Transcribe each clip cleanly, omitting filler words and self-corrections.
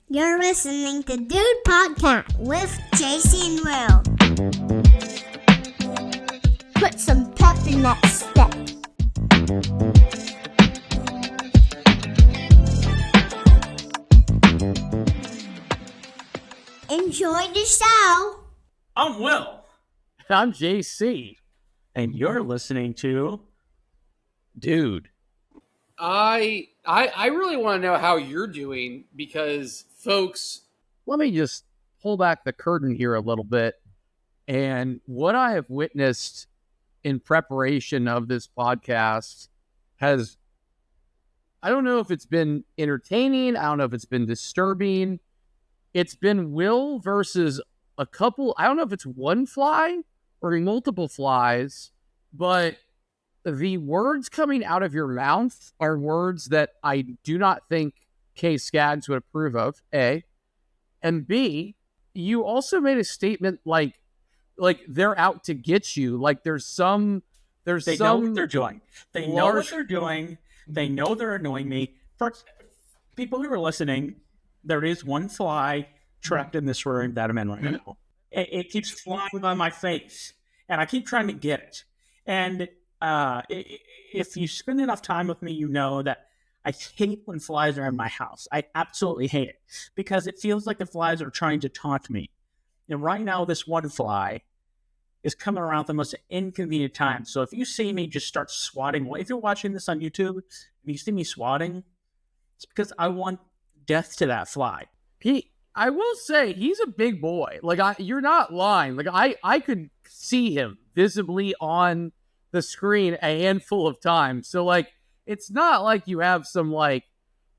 You're listening to Dude Podcast with JC and Will. Put some pep in that step. Enjoy the show. I'm Will. I'm JC. And you're listening to Dude. I really want to know how you're doing because, folks, Let me just pull back the curtain here a little bit. And what I have witnessed in preparation of this podcast has, I don't know if it's been entertaining. I don't know if it's been disturbing. It's been Will versus a couple. I don't know if it's one fly or multiple flies, but the words coming out of your mouth are words that I do not think Kay Skaggs would approve of, A. And B, you also made a statement like they're out to get you. Like they know what they're doing. They know what they're doing. They know they're annoying me. For people who are listening, there is one fly trapped in this room that I'm in right now. It keeps flying by my face, and I keep trying to get it. And if you spend enough time with me, you know that I hate when flies are in my house. I absolutely hate it because it feels like the flies are trying to taunt me. And right now, this one fly is coming around at the most inconvenient time. So if you see me just start swatting, if you're watching this on YouTube, and you see me swatting, it's because I want death to that fly. I will say he's a big boy. You're not lying. I could see him visibly on the screen a handful of times. So it's not like you have some I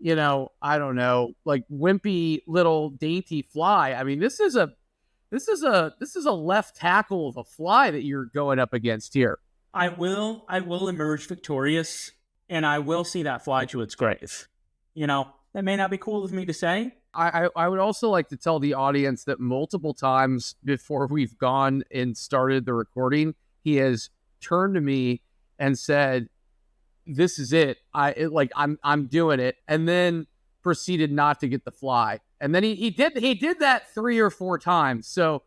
don't know, wimpy little dainty fly. I mean, this is a left tackle of a fly that you're going up against here. I will emerge victorious, and I will see that fly to its grave. That may not be cool of me to say. I would also like to tell the audience that multiple times before we've gone and started the recording, he has turned to me and said, "This is it. I'm doing it," and then proceeded not to get the fly. And then he did that 3 or 4 times. So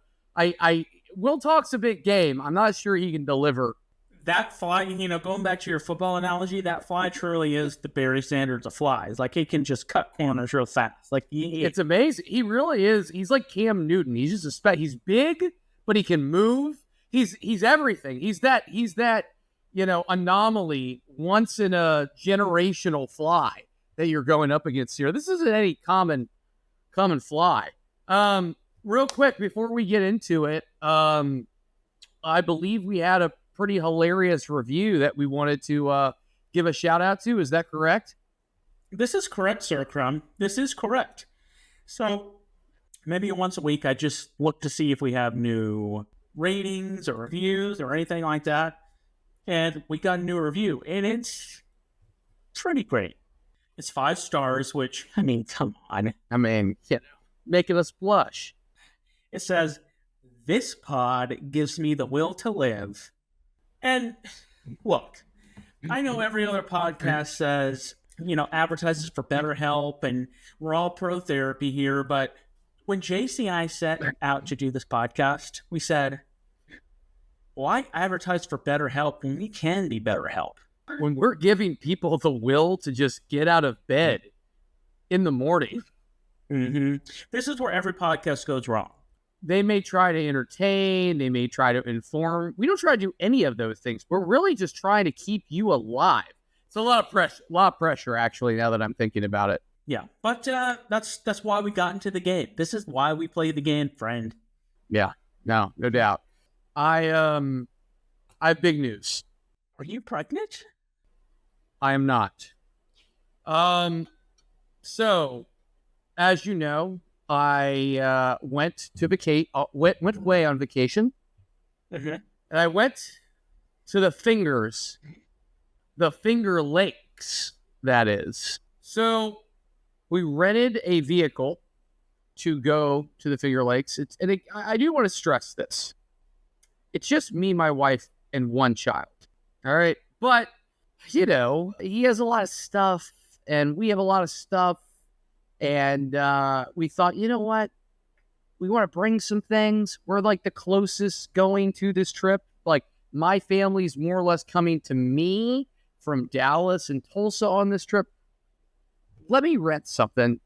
Will talks a big game. I'm not sure he can deliver. That fly, going back to your football analogy, that fly truly is the Barry Sanders of flies. He can just cut corners real fast. It's amazing. He really is. He's like Cam Newton. He's just he's big, but he can move. He's everything. He's that anomaly, once in a generational fly that you're going up against here. This isn't any common fly. Real quick before we get into it, I believe we had a pretty hilarious review that we wanted to give a shout out to. Is that correct? This is correct, Sir Crumb. This is correct. So maybe once a week I just look to see if we have new ratings or reviews or anything like that. And we got a new review, and it's pretty great. It's 5 stars, which, come on. Making us blush. It says, "This pod gives me the will to live." And look, I know every other podcast says, advertises for BetterHelp, and we're all pro therapy here, but when JC and I set out to do this podcast, we said, why advertise for BetterHelp when we can be BetterHelp? When we're giving people the will to just get out of bed in the morning. Mm-hmm. This is where every podcast goes wrong. They may try to entertain. They may try to inform. We don't try to do any of those things. We're really just trying to keep you alive. It's a lot of pressure, actually, now that I'm thinking about it. Yeah, but that's why we got into the game. This is why we play the game, friend. Yeah, no doubt. I have big news. Are you pregnant? I am not. So, as you know, I went away on vacation. Okay. And I went to the Finger Lakes, that is. So, we rented a vehicle to go to the Finger Lakes. I do want to stress this. It's just me, my wife, and one child. All right. But, he has a lot of stuff, and we have a lot of stuff. And we thought, you know what? We want to bring some things. We're like the closest going to this trip. Like my family's more or less coming to me from Dallas and Tulsa on this trip. Let me rent something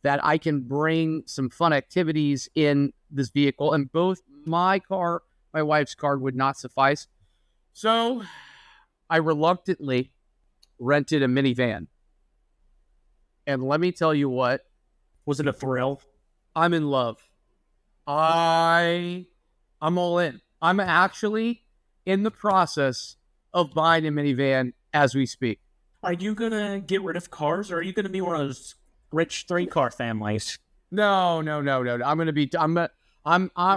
that I can bring some fun activities in this vehicle. And both my car, my wife's car would not suffice. So I reluctantly rented a minivan. And let me tell you what. Was it a thrill? I'm in love. I'm all in. I'm actually in the process of buying a minivan as we speak. Are you going to get rid of cars, or are you going to be one of those rich 3-car families? No. I'm going to be,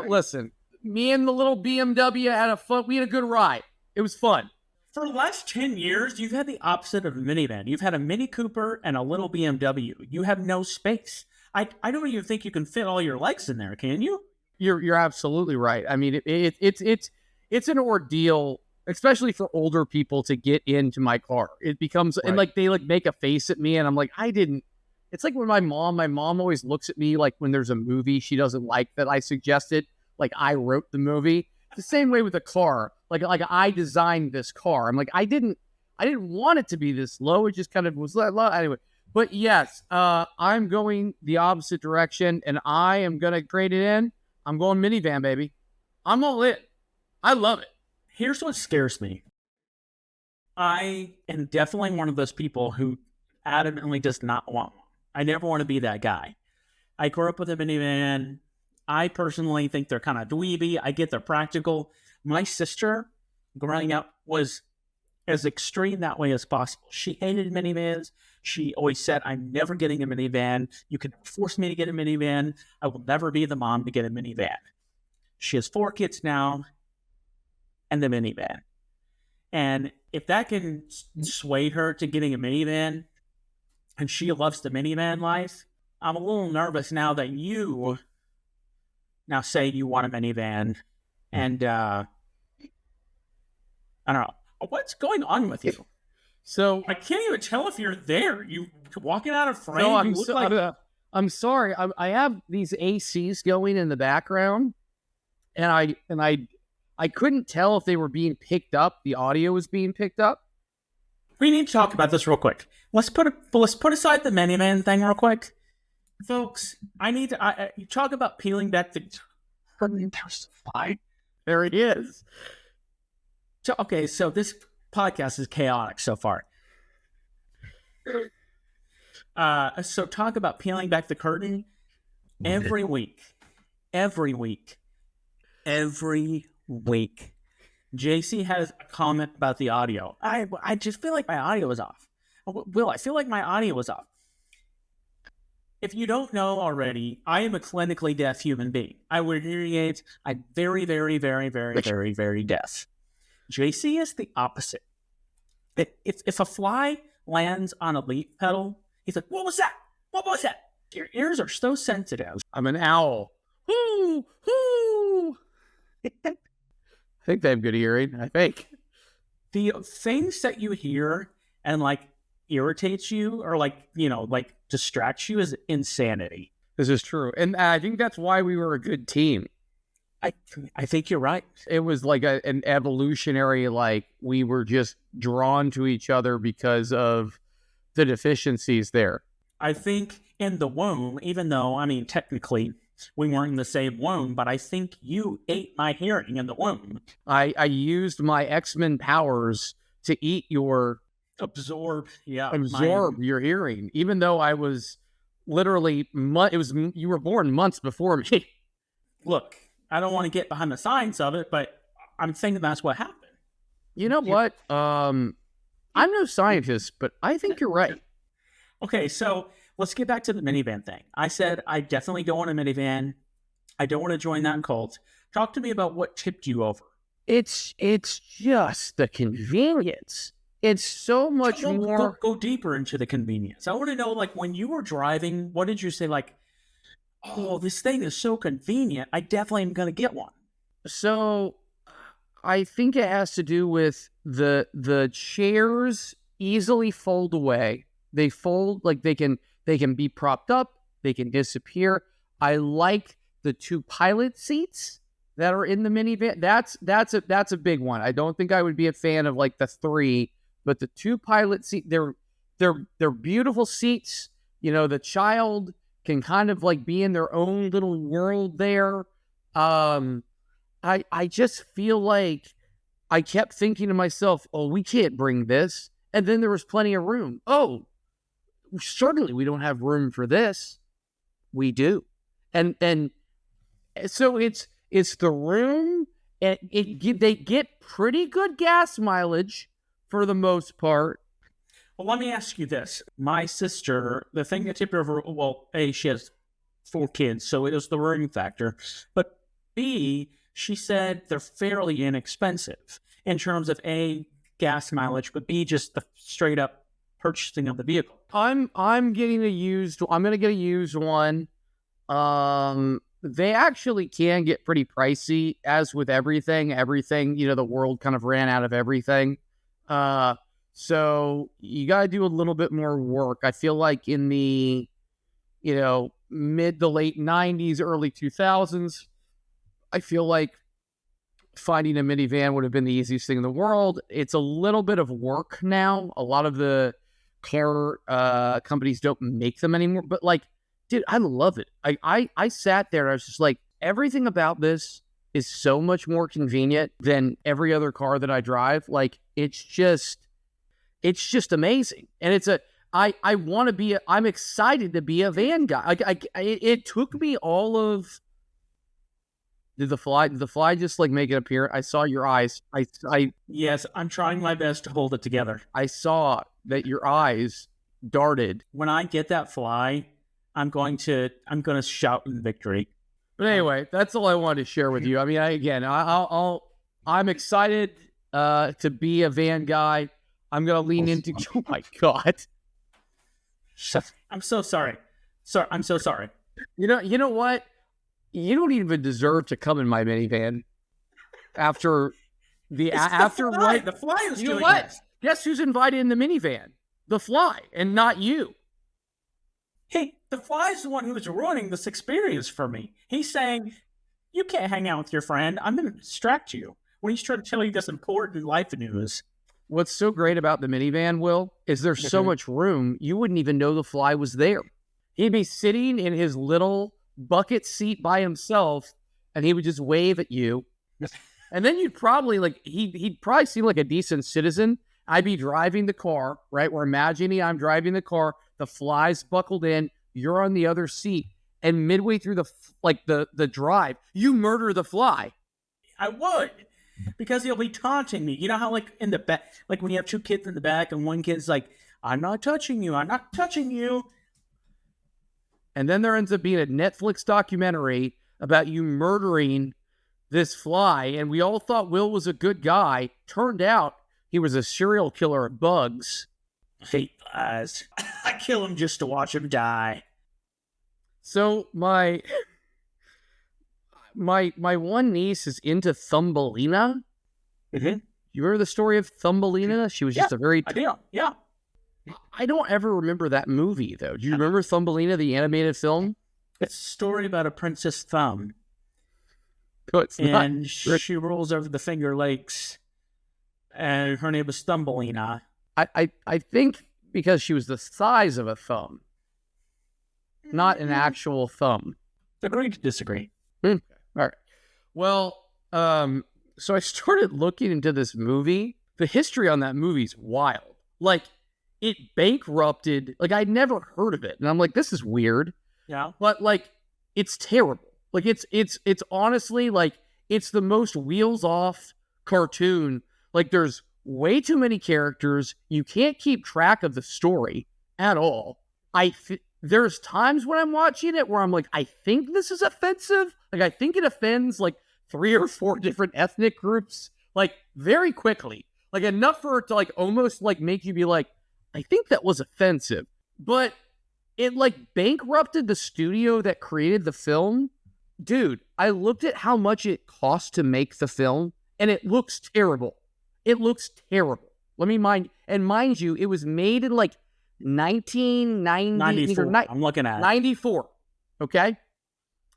listen, me and the little BMW we had a good ride. It was fun. For the last 10 years, you've had the opposite of a minivan. You've had a Mini Cooper and a little BMW. You have no space. I don't even think you can fit all your legs in there, can you? You're absolutely right. I mean, it's an ordeal, especially for older people, to get into my car. It becomes right. And like they like make a face at me, and I'm like, I didn't. It's like when my mom always looks at me like when there's a movie she doesn't like that I suggested, like I wrote the movie. It's the same way with a car. Like I designed this car. I'm like, I didn't want it to be this low. It just kind of was low anyway. But yes, I'm going the opposite direction, and I am going to trade it in. I'm going minivan, baby. I'm all in. I love it. Here's what scares me. I am definitely one of those people who adamantly does not want one. I never want to be that guy. I grew up with a minivan. I personally think they're kind of dweeby. I get they're practical. My sister, growing up, was as extreme that way as possible. She hated minivans. She always said, I'm never getting a minivan. You can force me to get a minivan. I will never be the mom to get a minivan. She has 4 kids now and the minivan. And if that can sway her to getting a minivan, and she loves the minivan life, I'm a little nervous now that you now say you want a minivan. And I don't know. What's going on with you? So I can't even tell if you're there. You walking out of frame. No, I'm sorry. I have these ACs going in the background, and I couldn't tell if they were being picked up. The audio was being picked up. We need to talk about this real quick. Let's put aside the minivan thing real quick, folks. You talk about peeling back the. There's the fly. There it is. So this podcast is chaotic so far. So talk about peeling back the curtain. Every week, JC has a comment about the audio. I just feel like my audio is off. I feel like my audio is off. If you don't know already, I am a clinically deaf human being. I wear hearing aids. I'm very, very, very, very, very, very deaf. JC is the opposite. If a fly lands on a leaf petal, he's like, what was that? What was that? Your ears are so sensitive. I'm an owl. Hoo, hoo. I think they have good hearing. I think. The things that you hear and like irritates you or like distracts you is insanity. This is true. And I think that's why we were a good team. I think you're right. It was like an evolutionary, like we were just drawn to each other because of the deficiencies there. I think in the womb, even though, I mean, technically we weren't in the same womb, but I think you ate my hearing in the womb. I used my X-Men powers to eat your... Absorb your hearing, even though I was literally... you were born months before me. Look, I don't want to get behind the science of it, but I'm thinking that's what happened. You know what? I'm no scientist, but I think you're right. Okay, so let's get back to the minivan thing. I said I definitely don't want a minivan. I don't want to join that cult. Talk to me about what tipped you over. It's just the convenience. It's so much more... Go deeper into the convenience. I want to know, like, when you were driving, what did you say, like, oh, this thing is so convenient, I definitely am going to get one? So I think it has to do with the chairs easily fold away. They fold, like they can be propped up. They can disappear. I like the 2 pilot seats that are in the minivan. That's a big one. I don't think I would be a fan of like the 3, but the 2 pilot seat, they're beautiful seats. You know, the child can kind of like be in their own little world there. I just feel like I kept thinking to myself, oh, we can't bring this. And then there was plenty of room. Oh, certainly we don't have room for this. We do. And so it's the room, and they get pretty good gas mileage for the most part. Well, let me ask you this. My sister, the thing that tipped her over, well, A, she has 4 kids, so it was the room factor. But B, she said they're fairly inexpensive in terms of A, gas mileage, but B, just the straight up purchasing of the vehicle. I'm going to get a used one. They actually can get pretty pricey, as with everything, you know, the world kind of ran out of everything. So you got to do a little bit more work. I feel like in the, you know, mid to late 90s, early 2000s, I feel like finding a minivan would have been the easiest thing in the world. It's a little bit of work now. A lot of the car companies don't make them anymore, but like, dude, I love it. I sat there and I was just like, everything about this is so much more convenient than every other car that I drive. Like, it's just amazing. And I'm excited to be a van guy. It took me all of, did the fly just like make it appear? I saw your eyes. Yes, I'm trying my best to hold it together. I saw that your eyes darted. When I get that fly, I'm going to shout in victory. But anyway, that's all I wanted to share with you. I mean, I'm excited to be a van guy. I'm gonna lean into. Oh my god! I'm so sorry. I'm so sorry. You know what? You don't even deserve to come in my minivan. After the fly is you know doing what? this. Guess who's invited in the minivan? The fly, and not you. Hey, the fly's the one who's ruining this experience for me. He's saying, you can't hang out with your friend. I'm going to distract you. When he's trying to tell you this important life news. What's so great about the minivan, Will, is there's so much room, you wouldn't even know the fly was there. He'd be sitting in his little bucket seat by himself, and he would just wave at you. And then you'd probably, like, he'd probably seem like a decent citizen. I'd be driving the car, right? We're imagining I'm driving the car. The fly's buckled in. You're on the other seat. And midway through the drive, you murder the fly. I would. Because he'll be taunting me. You know how, like, in the back, like when you have 2 kids in the back and one kid's like, I'm not touching you. I'm not touching you. And then there ends up being a Netflix documentary about you murdering this fly. And we all thought Will was a good guy. Turned out he was a serial killer of bugs. I hate flies. I kill him just to watch him die. So my one niece is into Thumbelina. Mm-hmm. You remember the story of Thumbelina? She was just a very... I do. Yeah. I don't ever remember that movie, though. Do you remember Thumbelina, the animated film? It's a story about a Princess Thumb. Oh, it's not. And she rolls over the Finger Lakes. And her name was Thumbelina. I think because she was the size of a thumb, not an actual thumb. Agree to disagree. All right. Well, so I started looking into this movie. The history on that movie's wild. Like, it bankrupted. Like, I'd never heard of it, and I'm like, this is weird. Yeah. But like, it's terrible. Like, it's honestly like it's the most wheels off cartoon. Like, there's way too many characters. You can't keep track of the story at all. There's times when I'm watching it where I'm like, I think this is offensive. Like, I think it offends like 3 or 4 different ethnic groups, like very quickly, like enough for it to like almost like make you be like, I think that was offensive. But it like bankrupted the studio that created the film. Dude, I looked at how much it cost to make the film, and it looks terrible. It looks terrible. Mind you, it was made in like 1990. 94. I'm looking at it. 94. Okay?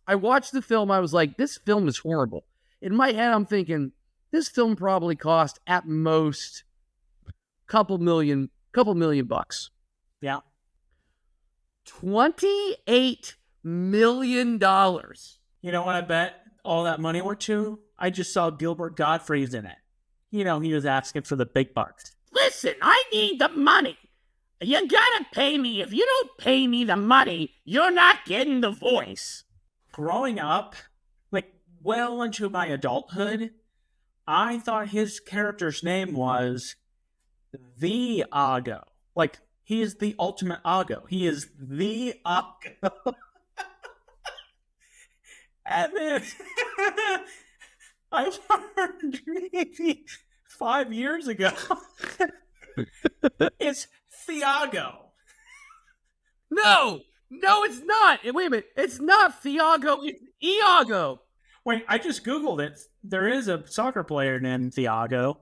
I watched the film. I was like, this film is horrible. In my head, I'm thinking, this film probably cost at most couple million bucks. Yeah. $28 million. You know what I bet all that money went to? I just saw Gilbert Gottfried's in it. He was asking for the big bucks. Listen, I need the money. You gotta pay me. If you don't pay me the money, you're not getting the voice. Growing up, like well into my adulthood, I thought his character's name was the Ago. Like, he is the ultimate Ago. He is the Ago. And then I learned maybe 5 years ago it's Thiago. No, it's not. Wait a minute. It's not Thiago. It's Iago. Wait, I just Googled it. There is a soccer player named Thiago.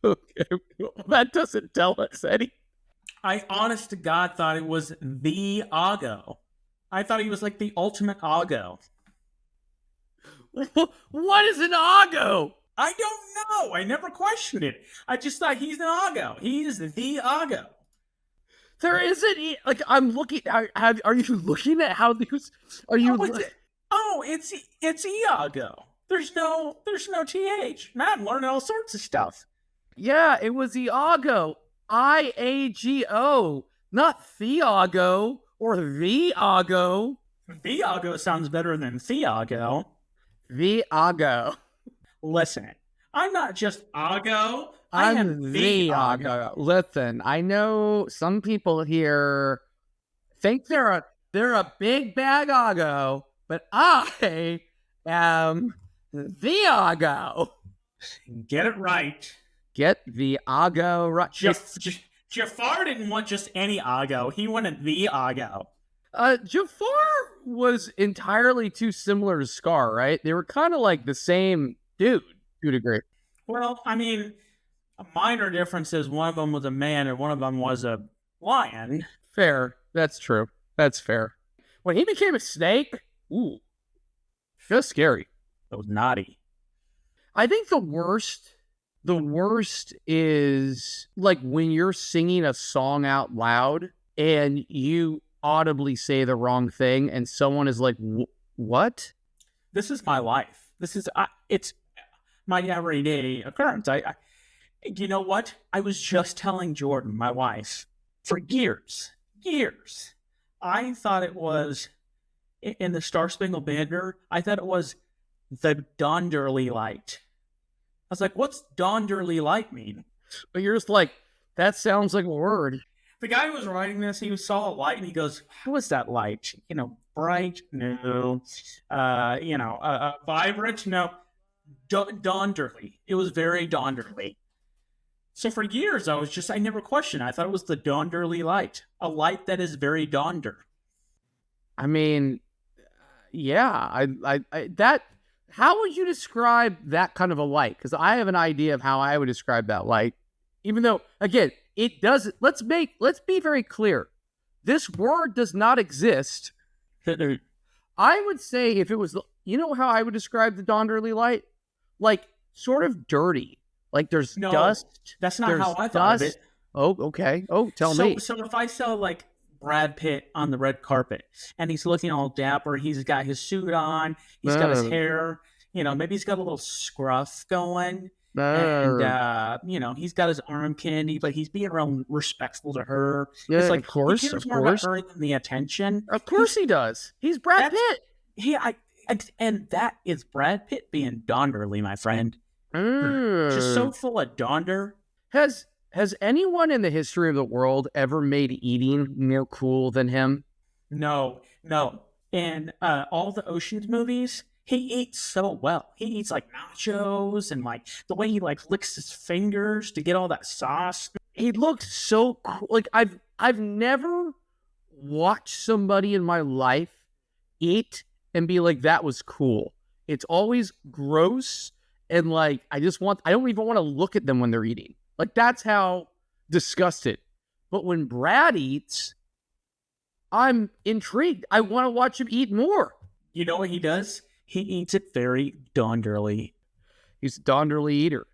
Okay, well, that doesn't tell us any. I honest to God thought it was the Ago. I thought he was like the ultimate Ago. What is an Ago? I don't know. I never questioned it. I just thought he's an Ago. He is the Ago. There isn't. Like, I'm looking. Are you looking at how these? Are you? It's Iago. There's no th. Now I'm learning all sorts of stuff. Yeah, it was Iago. IAGO, not Thiago or Viago. Viago sounds better than Thiago. Viago. Listen, I'm not just Ago. I'm Viago. Listen, I know some people here think they're a big bag Ago, but I am Viago. Get it right. Get the Ago right. Jafar didn't want just any Ago. He wanted the Ago. Jafar was entirely too similar to Scar, right? They were kind of like the same dude to a degree. Well, I mean, a minor difference is one of them was a man and one of them was a lion. Fair. That's true. That's fair. When he became a snake, ooh, just scary. That was naughty. I think the worst is like when you're singing a song out loud and you audibly say the wrong thing and someone is like, what? This is my life. It's my everyday occurrence. You know what? I was just telling Jordan, my wife, for years, I thought it was in the Star Spangled Banner. I thought it was the Donderly light. I was like, what's Donderly light mean? But you're just like, that sounds like a word. The guy who was writing this, he saw a light and he goes, how is that light? Bright? No. Vibrant? No. Donderly. It was very Donderly. So for years, I never questioned. I thought it was the Donderly light. A light that is very Donder. I mean, yeah, how would you describe that kind of a light? Because I have an idea of how I would describe that light. Even though, again, it doesn't. Let's be very clear. This word does not exist. I would say if it was, you know how I would describe the Donderly light? Like, sort of dirty. Like, there's dust. That's not how I thought of it. Oh, okay. Oh, tell me. So if I saw, like, Brad Pitt on the red carpet, and he's looking all dapper, he's got his suit on, he's got his hair, maybe he's got a little scruff going, and, he's got his arm candy, but he's being real respectful to her. Yeah, it's like, of course, he cares more about her than the attention. Of course he does. He's Brad Pitt. And that is Brad Pitt being Donderly, my friend. Just so full of Donder. Has anyone in the history of the world ever made eating more cool than him? No. In all the Ocean's movies, he eats so well. He eats like nachos and like the way he like licks his fingers to get all that sauce. He looks so cool. Like I've never watched somebody in my life eat and be like, that was cool. It's always gross and like I don't even want to look at them when they're eating. Like, that's how disgusted. But when Brad eats, I'm intrigued. I want to watch him eat more. You know what he does? He eats it very Donderly. He's a Donderly eater.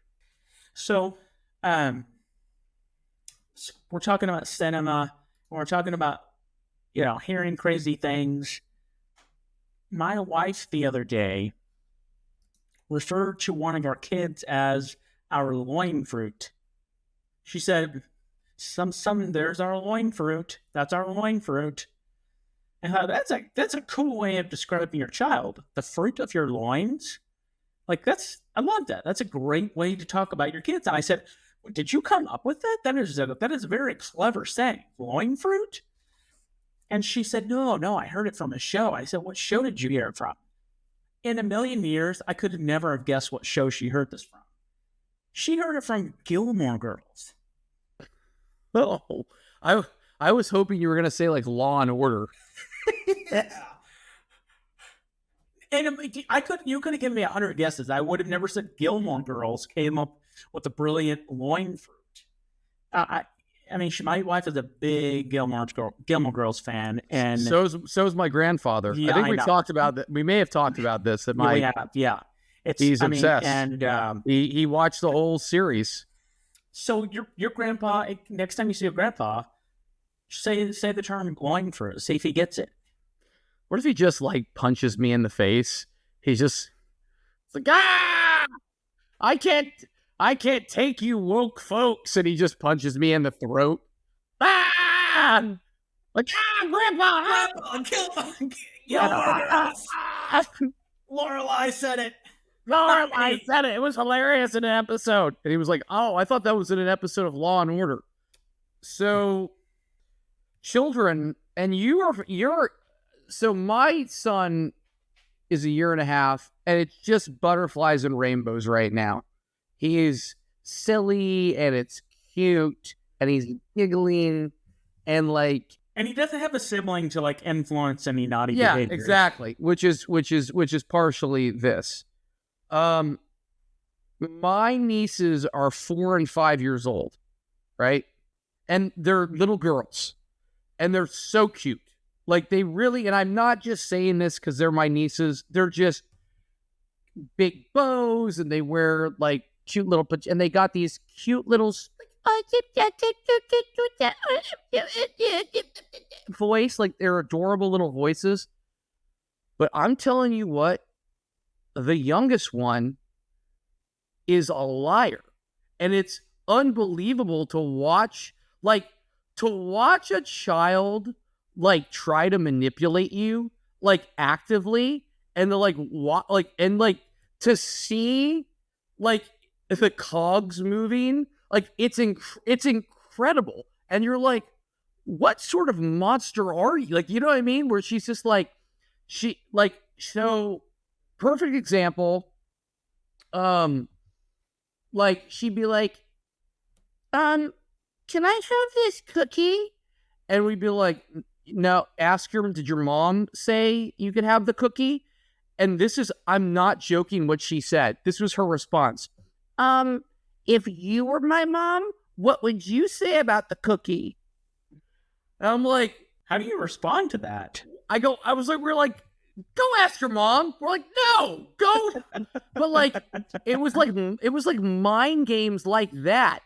So, we're talking about cinema. We're talking about, hearing crazy things. My wife the other day referred to one of our kids as our loin fruit. She said, there's our loin fruit. That's our loin fruit. And that's a cool way of describing your child. The fruit of your loins. Like I love that. That's a great way to talk about your kids. And I said, did you come up with that? That is a very clever saying. Loin fruit? And she said, no, I heard it from a show. I said, what show did you hear it from? In a million years, I could have never have guessed what show she heard this from. She heard it from Gilmore Girls. Oh, I was hoping you were going to say like Law and Order. Yeah. And you could have given me 100 guesses. I would have never said Gilmore Girls came up with a brilliant loin fruit. My wife is a big Gilmore Girls fan, and so is my grandfather. Yeah, I think we talked about that. We may have talked about this. He's obsessed, and he watched the whole series. So your grandpa, next time you see your grandpa, say the term loin fruit. See if he gets it. What if he just like punches me in the face? He's just like, I can't take you woke folks, and he just punches me in the throat. Grandpa, Lorelai said it. Lorelai said it. It was hilarious in an episode, and he was like, "Oh, I thought that was in an episode of Law and Order." So, children, and you're. So my son is 1.5 years, and it's just butterflies and rainbows right now. He is silly, and it's cute, and he's giggling, and he doesn't have a sibling to influence any naughty behavior. Yeah, exactly. Which is partially this. My nieces are 4 and 5 years old, right? And they're little girls, and they're so cute. They really, and I'm not just saying this because they're my nieces. They're just big bows, and they wear cute little, and they got these cute little voice, they're adorable little voices. But I'm telling you what, the youngest one is a liar, and it's unbelievable to watch, a child try to manipulate you actively, and to see the cogs moving, it's incredible. And you're like, what sort of monster are you? You know what I mean? Where she's just so perfect example. She'd be like, can I have this cookie? And we'd be like, no, ask her, did your mom say you could have the cookie? And I'm not joking what she said. This was her response. If you were my mom, what would you say about the cookie? And I'm like, how do you respond to that? We're like, go ask your mom. We're like, no, go. But it was like mind games like that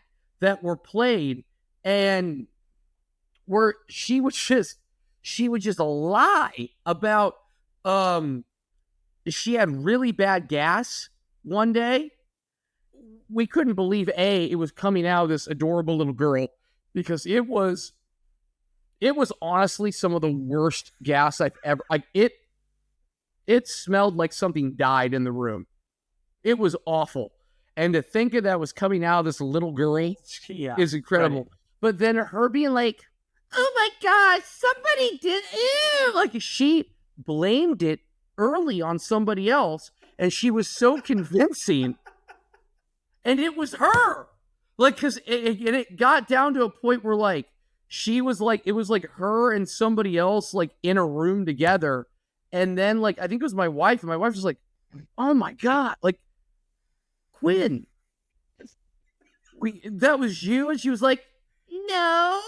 were played, and where she would just lie about, she had really bad gas one day. We couldn't believe it was coming out of this adorable little girl, because it was honestly some of the worst gas I've ever, it smelled like something died in the room. It was awful. And to think of that was coming out of this little girl is incredible. Right. But then her being like, oh my gosh, somebody did it. She blamed it early on somebody else, and she was so convincing. And it was her. Because it got down to a point where she was it was her and somebody else in a room together. And then I think it was my wife, and my wife was like, oh my God, Quinn, that was you? And she was like, no.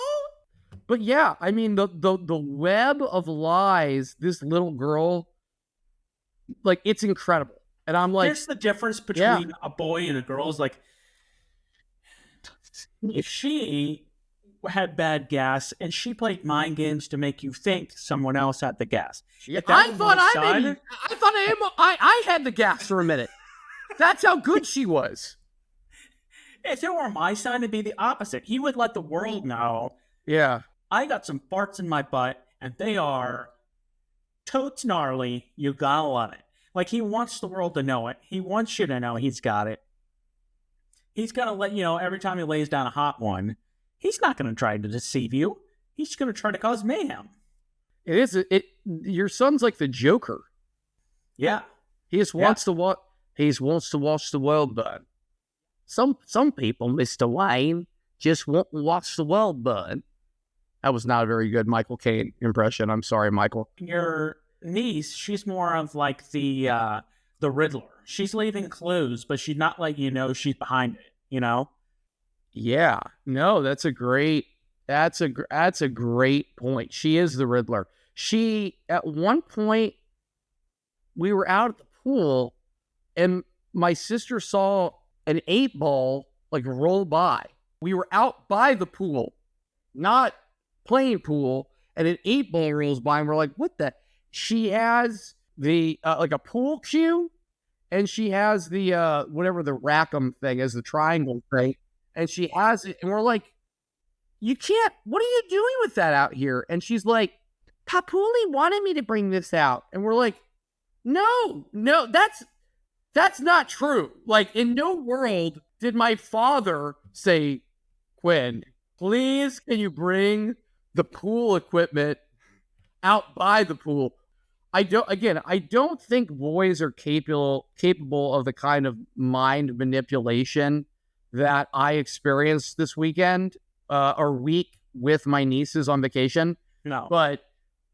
But yeah, I mean, the web of lies this little girl, like, it's incredible. And I'm like, here's the difference between a boy and a girl is like, if she had bad gas and she played mind games to make you think someone else had the gas. yeah, I thought I had the gas for a minute. That's how good she was. If it were my son, it'd be the opposite. He would let the world know. Yeah. I got some farts in my butt, and they are totes gnarly. You gotta love it. Like, he wants the world to know it. He wants you to know he's got it. He's gonna let you know every time he lays down a hot one. He's not gonna try to deceive you. He's gonna try to cause mayhem. Your son's like the Joker. Yeah. He just wants to watch. He wants to watch the world burn. Some people, Mr. Wayne, just want to watch the world burn. That was not a very good Michael Caine impression. I'm sorry, Michael. Your niece, she's more of like the Riddler. She's leaving clues, but she's not letting you know she's behind it, you know? Yeah. No, that's a great point. She is the Riddler. At one point, we were out at the pool, and my sister saw an 8-ball like roll by. We were out by the pool, not playing pool, and an 8-ball rolls by, and we're like, what the? She has the, like a pool cue, and she has the, whatever the rackham thing is, the triangle thing, and she has it, and we're like, you can't, what are you doing with that out here? And she's like, Papuli wanted me to bring this out. And we're like, no, that's not true. Like, in no world did my father say, Quinn, please, can you bring the pool equipment out by the pool? I don't think boys are capable of the kind of mind manipulation that I experienced this weekend or week with my nieces on vacation. No. But,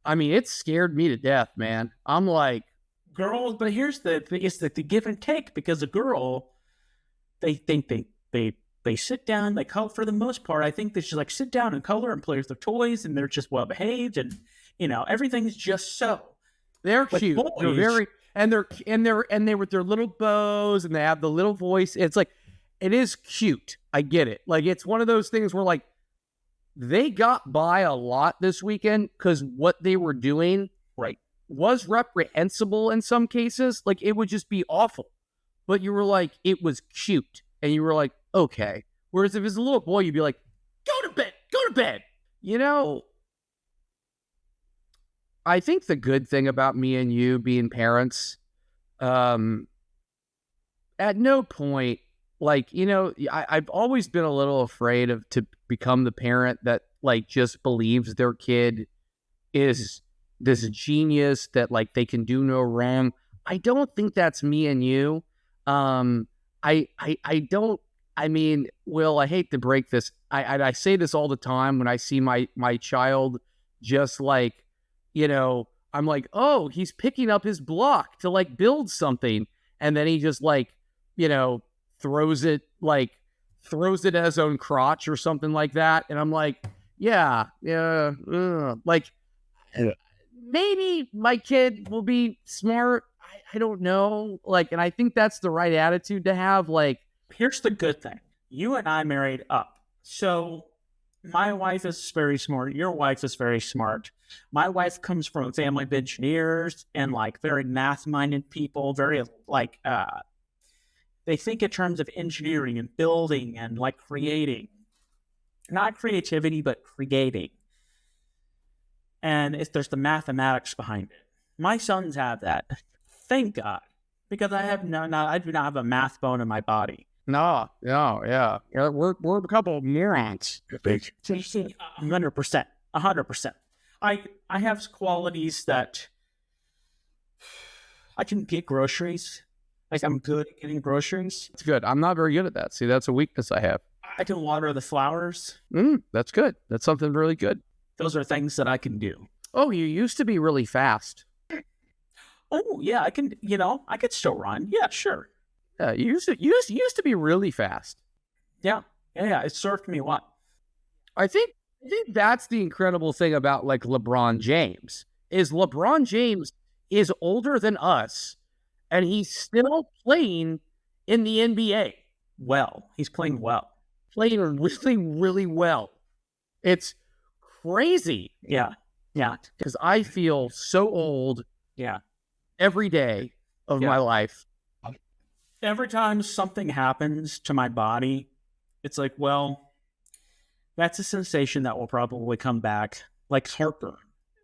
I mean, it scared me to death, man. I'm like, girls, but here's the thing, it's the give and take, because a girl, they think they sit down, they color for the most part. I think they just like sit down and color and play with their toys, and they're just well behaved, and you know everything's just so. They're But cute. boys, They're very and they with their little bows, and they have the little voice. It's like, it is cute. I get it. Like, it's one of those things where like they got by a lot this weekend because what they were doing was reprehensible in some cases. Like, it would just be awful. But you were like, it was cute. And you were like, okay. Whereas if it's a little boy, you'd be like, go to bed. You know, I think the good thing about me and you being parents, at no point, like, you know, I've always been a little afraid to become the parent that like just believes their kid is this genius that like they can do no wrong. I don't think that's me and you. I don't. I mean, Will, I hate to break this. I say this all the time when I see my child just like, you know, I'm like, oh, he's picking up his block to like build something, and then he just like, you know, throws it at his own crotch or something like that, and I'm like, like. Maybe my kid will be smart. I don't know. Like, and I think that's the right attitude to have. Like, here's the good thing. You and I married up. So my wife is very smart. Your wife is very smart. My wife comes from a family of engineers and like very math-minded people, very like, they think in terms of engineering and building and like creating. Not creativity, but creating. And there's the mathematics behind it. My sons have that. Thank God. Because I do not have a math bone in my body. No, yeah. We're a couple of morons. 100%. 100%. I have qualities that I can get groceries. Like, I'm good at getting groceries. It's good. I'm not very good at that. See, that's a weakness I have. I can water the flowers. That's good. That's something really good. Those are things that I can do. Oh, you used to be really fast. Oh, yeah, I can, I could still run. Yeah, sure. Yeah, you used to be really fast. Yeah, it served me well. I think I think that's the incredible thing about like LeBron James is LeBron James is older than us and he's still playing in the NBA. Well, he's playing well. Playing really, really well. It's crazy. Yeah. Because I feel so old every day of my life. Every time something happens to my body, it's like, well, that's a sensation that will probably come back, like heartburn.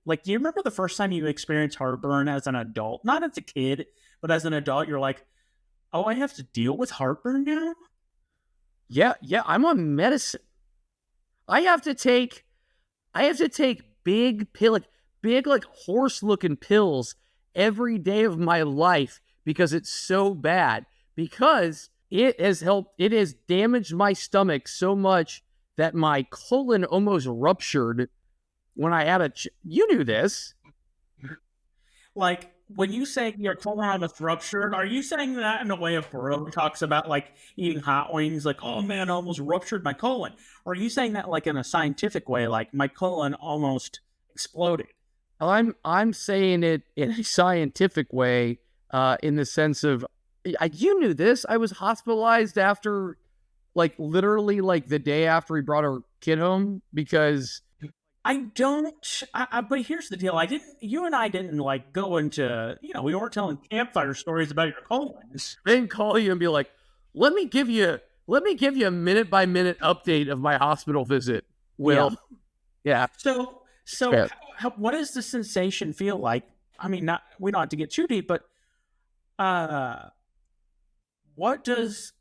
Like, do you remember the first time you experienced heartburn as an adult? Not as a kid, but as an adult, you're like, oh, I have to deal with heartburn now? Yeah, I'm on medicine. I have to take big horse-looking pills every day of my life because it's so bad. Because it has damaged my stomach so much that my colon almost ruptured when I had you knew this. Like, when you say your colon almost ruptured, are you saying that in a way of bro talks about, like, eating hot wings, like, oh man, I almost ruptured my colon? Or are you saying that, like, in a scientific way, like, my colon almost exploded? I'm saying it in a scientific way, in the sense of, you knew this. I was hospitalized after, like, literally, like, the day after we brought our kid home because... I don't, but here's the deal. You and I didn't, like, go into, we weren't telling campfire stories about your colons. I didn't call you and be like, let me give you a minute-by-minute update of my hospital visit, Will. Yeah. So what does the sensation feel like? I mean, we don't have to get too deep, but what does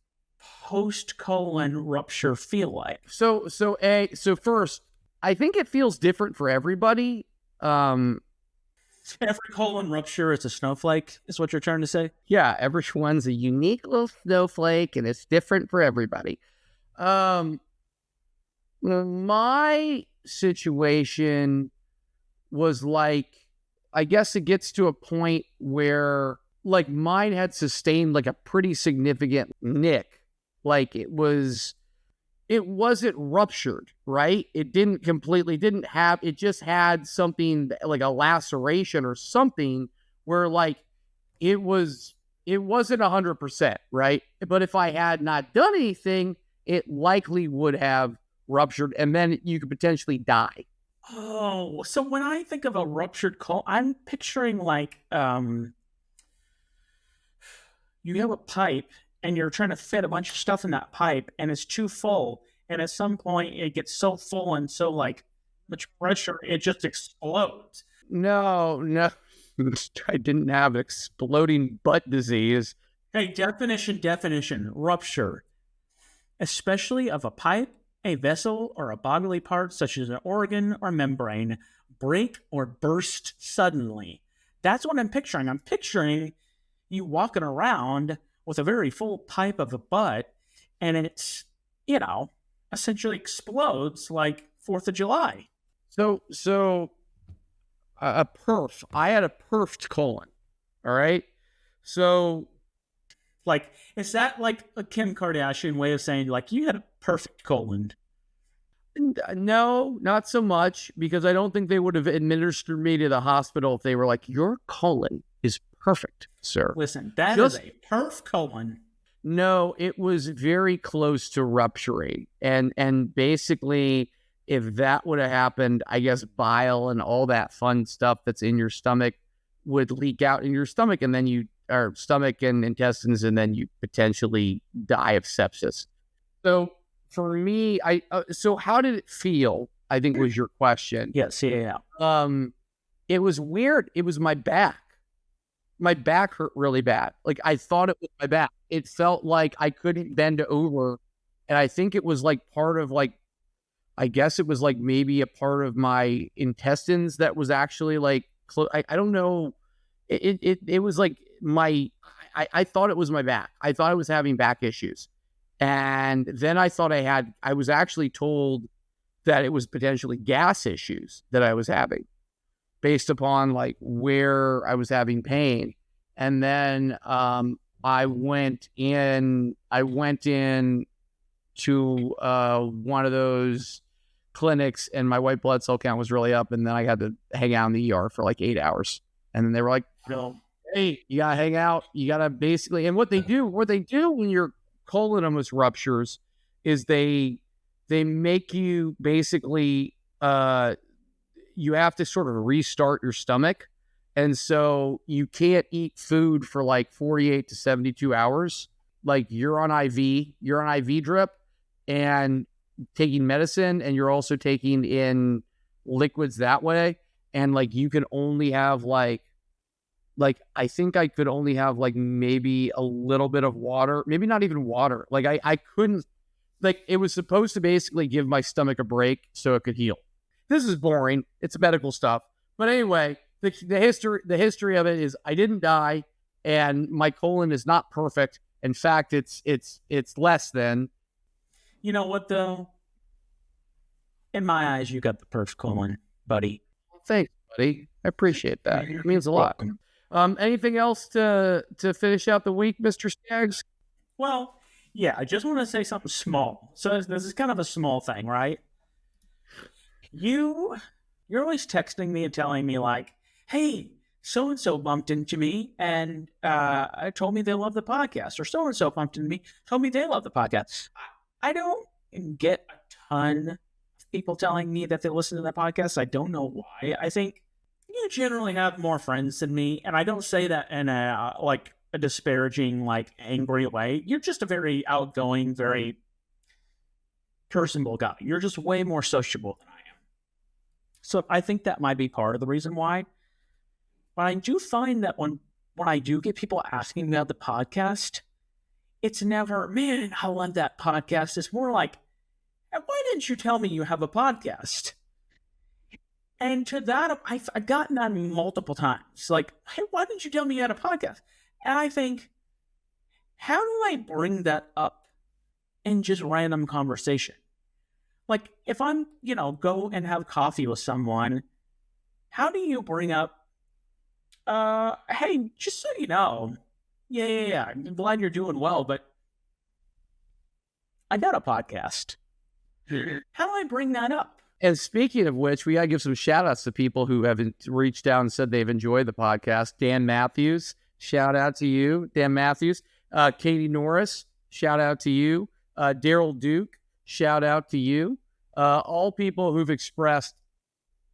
post-colon rupture feel like? So first, I think it feels different for everybody. Every colon rupture is a snowflake, is what you're trying to say? Yeah, everyone's a unique little snowflake, and it's different for everybody. My situation was like, I guess it gets to a point where, like, mine had sustained, like, a pretty significant nick. Like, it wasn't ruptured, right? It just had something like a laceration or something where, like, it wasn't 100%, right? But if I had not done anything, it likely would have ruptured and then you could potentially die. Oh, so when I think of a ruptured colon, I'm picturing, like, you have a pipe and you're trying to fit a bunch of stuff in that pipe and it's too full. And at some point it gets so full and so, like, much pressure, it just explodes. No. I didn't have exploding butt disease. Hey, definition, rupture. Especially of a pipe, a vessel, or a bodily part such as an organ or membrane, break or burst suddenly. That's what I'm picturing. I'm picturing you walking around with a very full pipe of a butt, and it's, essentially explodes like 4th of July. So a perf. I had a perfed colon. All right. So, like, is that like a Kim Kardashian way of saying, like, you had a perfect colon? No, not so much, because I don't think they would have administered me to the hospital if they were like, your colon is perfect, sir. Listen, that is a perf colon. No, it was very close to rupturing. And basically, if that would have happened, I guess bile and all that fun stuff that's in your stomach would leak out in your stomach, and then stomach and intestines, and then you potentially die of sepsis. So for me, so how did it feel? I think was your question. Yes, yeah. It was weird. It was my back. My back hurt really bad. Like, I thought it was my back. It felt like I couldn't bend over. And I think it was like part of, like, I guess it was like maybe a part of my intestines that was actually like, I don't know. It was like I thought it was my back. I thought I was having back issues. And then I thought I was actually told that it was potentially gas issues that I was having, based upon, like, where I was having pain. And then I went in to one of those clinics, and my white blood cell count was really up, and then I had to hang out in the ER for like 8 hours. And then they were like, hey, you gotta hang out. You gotta basically, and what they do when your colon almost ruptures is they make you basically, you have to sort of restart your stomach. And so you can't eat food for like 48 to 72 hours. Like you're on IV drip and taking medicine, and you're also taking in liquids that way. And like you can only have like I think I could only have like maybe a little bit of water, maybe not even water. Like I couldn't, like it was supposed to basically give my stomach a break so it could heal. This is boring. It's medical stuff. But anyway, the history of it is I didn't die, and my colon is not perfect. In fact, it's less than. You know what though? In my eyes, you got the perf colon, buddy. Thanks, buddy. I appreciate that. It means a lot. Anything else to finish out the week, Mr. Skaggs? Well, yeah, I just want to say something small. So this is kind of a small thing, right? You're always texting me and telling me like, hey, so-and-so bumped into me and told me they love the podcast, or so-and-so bumped into me, told me they love the podcast. I don't get a ton of people telling me that they listen to the podcast. I don't know why. I think you generally have more friends than me, and I don't say that in a disparaging, like angry way. You're just a very outgoing, very personable guy. You're just way more sociable than I am. So I think that might be part of the reason why. But I do find that when I do get people asking me about the podcast, it's never, man, I love that podcast. It's more like, why didn't you tell me you have a podcast? And to that, I've gotten that multiple times. Like, hey, why didn't you tell me you had a podcast? And I think, how do I bring that up in just random conversation? Like, if I'm, go and have coffee with someone, how do you bring up, hey, just so you know, yeah, I'm glad you're doing well, but I got a podcast. How do I bring that up? And speaking of which, we got to give some shout outs to people who have reached out and said they've enjoyed the podcast. Dan Matthews, shout out to you. Dan Matthews. Katie Norris, shout out to you. Daryl Duke, shout out to you. All people who've expressed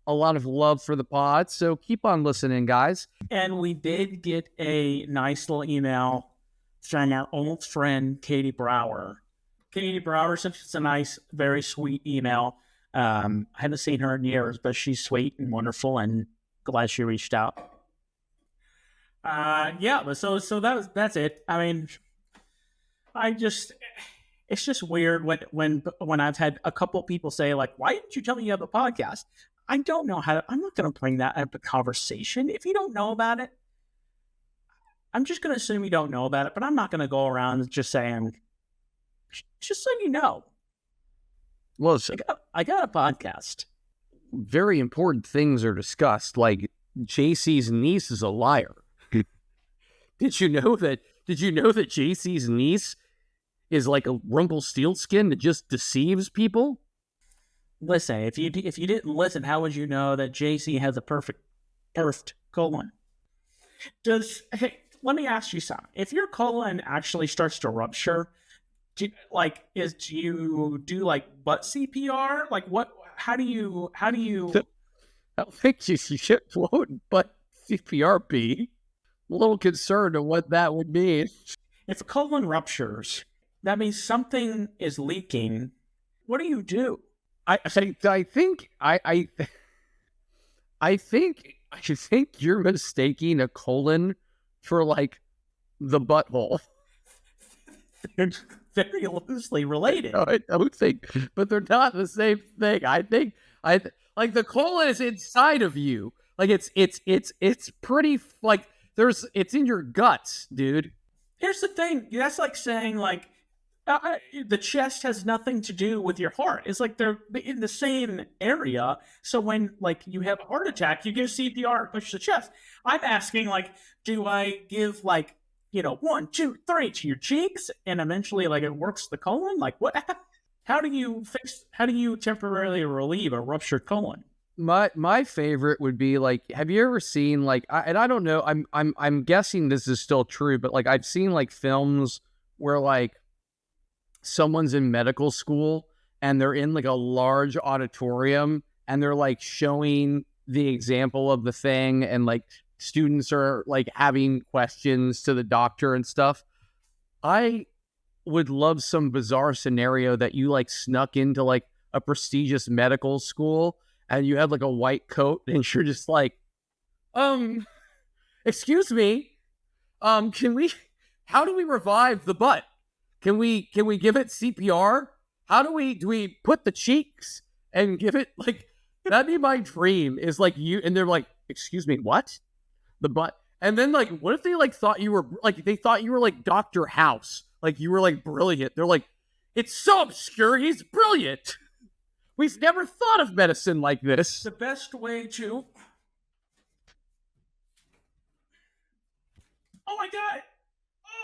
a lot of love for the pod. So keep on listening, guys. And we did get a nice little email from our old friend, Katie Brower. Katie Brower sent us a nice, very sweet email. I haven't seen her in years, but she's sweet and wonderful, and glad she reached out. But so that's it. I mean, it's just weird when I've had a couple people say like, why didn't you tell me you have a podcast? I don't know I'm not going to bring that up a conversation. If you don't know about it, I'm just going to assume you don't know about it, but I'm not going to go around just saying, just so you know. Well, I got a podcast. Very important things are discussed, like JC's niece is a liar. Did you know that JC's niece is like a Rumpelstiltskin that just deceives people? Listen, if you didn't listen, how would you know that JC has a perfect colon? Let me ask you something. If your colon actually starts to rupture, do you do like butt CPR? Like what? How do you? I don't think you should float butt CPR be. I'm a little concerned of what that would mean. If a colon ruptures, that means something is leaking. What do you do? I think you're mistaking a colon for like the butthole. They're very loosely related. No, I don't think, but they're not the same thing. I think like the colon is inside of you. Like it's pretty like it's in your guts, dude. Here's the thing. That's like saying like the chest has nothing to do with your heart. It's like they're in the same area. So when like you have a heart attack, you give CPR and push the chest. I'm asking like, do I give like 1, 2, 3 to your cheeks and eventually like it works the colon? Like what? How do you temporarily relieve a ruptured colon? My favorite would be like, have you ever seen like, and I don't know, I'm guessing this is still true, but like I've seen like films where like someone's in medical school and they're in like a large auditorium and they're like showing the example of the thing, and like students are like having questions to the doctor and stuff. I would love some bizarre scenario that you like snuck into like a prestigious medical school and you had like a white coat and you're just like, excuse me, how do we revive the butt? Can we give it CPR? Do we put the cheeks and give it like, that'd be my dream, is like you, and they're like, excuse me, what? The butt. And then like, what if they like thought you were like Dr. House? Like you were like brilliant. They're like, it's so obscure, he's brilliant. We've never thought of medicine like this. The best way to... Oh my God!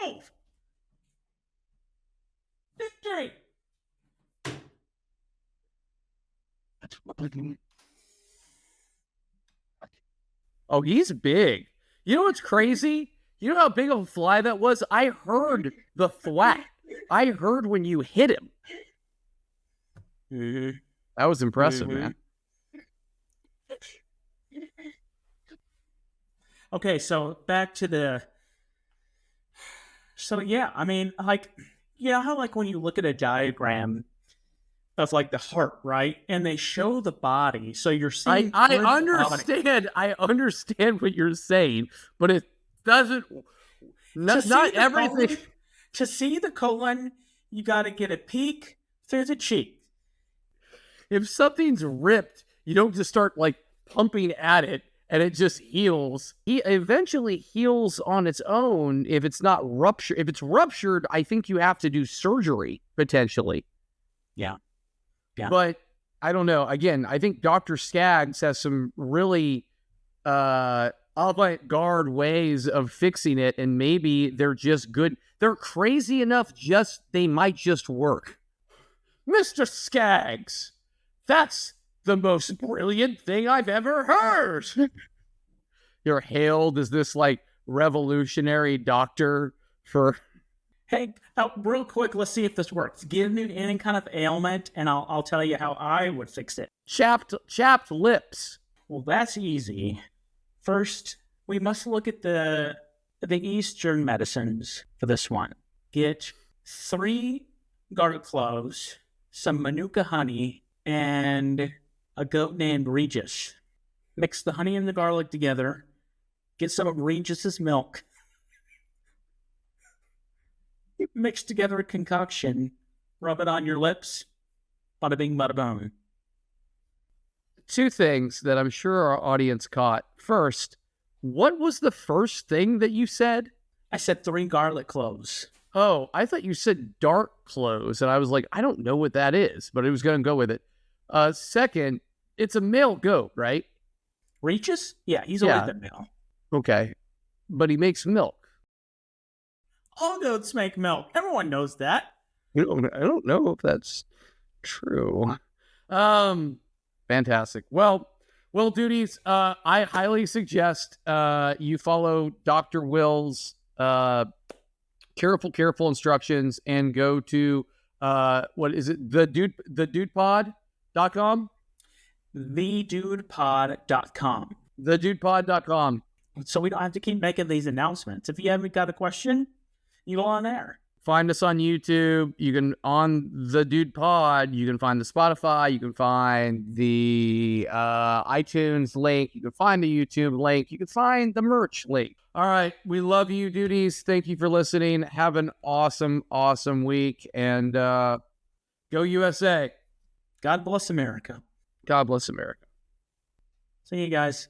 Oh! Victory! Oh, he's big. You know what's crazy? You know how big of a fly that was? I heard the thwack. I heard when you hit him. Mm-hmm. That was impressive, man. Okay, so back to the... So yeah, I mean, like, you know how like when you look at a diagram of like the heart, right? And they show the body, so you're seeing... I understand. I understand what you're saying, but it doesn't... Not everything... To see the colon, you got to get a peek through the cheek. If something's ripped, you don't just start like pumping at it and it just heals. It eventually heals on its own if it's not ruptured. If it's ruptured, I think you have to do surgery potentially. Yeah. But I don't know. Again, I think Dr. Skaggs has some really avant-garde ways of fixing it, and maybe they're just good. They're crazy enough, they might just work. Mr. Skaggs, that's the most brilliant thing I've ever heard. You're hailed as this like revolutionary doctor for... Hey, real quick, let's see if this works. Give me any kind of ailment, and I'll tell you how I would fix it. Chapped lips. Well, that's easy. First, we must look at the Eastern medicines for this one. Get 3 garlic cloves, some manuka honey, and a goat named Regis. Mix the honey and the garlic together. Get some of Regis's milk. Mix together a concoction. Rub it on your lips. Bada bing, bada boom. 2 things that I'm sure our audience caught. First, what was the first thing that you said? I said 3 garlic cloves. Oh, I thought you said dark cloves, and I was like, I don't know what that is, but I was going to go with it. Second, it's a male goat, right? Regis? Yeah, he's always been male. Okay, but he makes milk. All goats make milk. Everyone knows that. I don't know if that's true. Fantastic. Well, Dudies, I highly suggest you follow Dr. Will's careful instructions and go to what is it? thedudepod.com? thedudepod.com. thedudepod.com. So we don't have to keep making these announcements. If you haven't got a question, you go on there. Find us on YouTube. You can, on the Dude Pod, you can find the Spotify, you can find the iTunes link, you can find the YouTube link, you can find the merch link. All right. We love you, Dudies. Thank you for listening. Have an awesome week, and go USA. God bless America. God bless America. See you guys.